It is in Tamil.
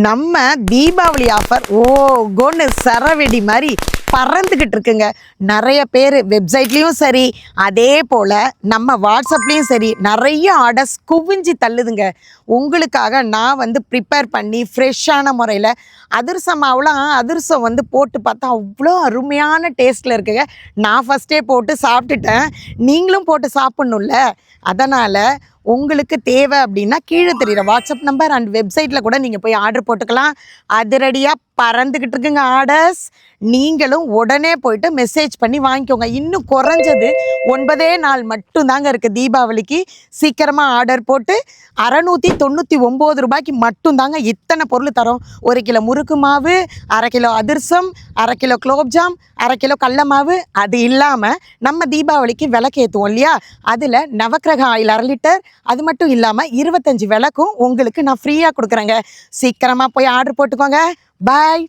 நம்ம தீபாவளி ஆஃபர் கோன்னு சரவெடி மாதிரி பறந்துக்கிட்டு இருக்குங்க. நிறைய பேர் வெப்சைட்லேயும் சரி, அதே போல் நம்ம வாட்ஸ்அப்லேயும் சரி நிறைய ஆர்டர்ஸ் குவிஞ்சு தள்ளுதுங்க. உங்களுக்காக நான் ப்ரிப்பேர் பண்ணி ஃப்ரெஷ்ஷான முறையில் அதிரசம் மாவுலாம் அதிரசம் போட்டு பார்த்தா அவ்வளோ அருமையான டேஸ்ட்டில் இருக்குங்க. நான் ஃபஸ்ட்டே போட்டு சாப்பிட்டுட்டேன். நீங்களும் போட்டு சாப்பிட்ணுல்ல. அதனால் உங்களுக்கு தேவை அப்படின்னா கீழே தெரிகிற வாட்ஸ்அப் நம்பர் அண்ட் வெப்சைட்டில் கூட நீங்கள் போய் ஆர்டர் போட்டுக்கலாம். அதிரடியாக பறந்துக்கிட்டு இருக்குங்க ஆர்டர்ஸ். நீங்களும் உடனே போயிட்டு மெசேஜ் பண்ணி வாங்கிக்கோங்க. இன்னும் குறைஞ்சது 9 நாள் மட்டும்தாங்க இருக்குது தீபாவளிக்கு. சீக்கிரமாக ஆர்டர் போட்டு 699 ரூபாய்க்கு மட்டும்தாங்க இத்தனை பொருள் தரோம். 1 கிலோ முறுக்கு மாவு, 1/2 கிலோ அதிரசம், 1/2 கிலோ குலோப்ஜாம், 1/2 கிலோ கடல மாவு. அது இல்லாமல் நம்ம தீபாவளிக்கு விளக்கு ஏற்றுவோம் இல்லையா, அதில் நவக்கிரக ஆயில் 1/2 லிட்டர். அது மட்டும் இல்லாமல் 25 விளக்கும் உங்களுக்கு நான் ஃப்ரீயாக கொடுக்குறேங்க. சீக்கிரமாக போய் ஆர்டர் போட்டுக்கோங்க. பாய்.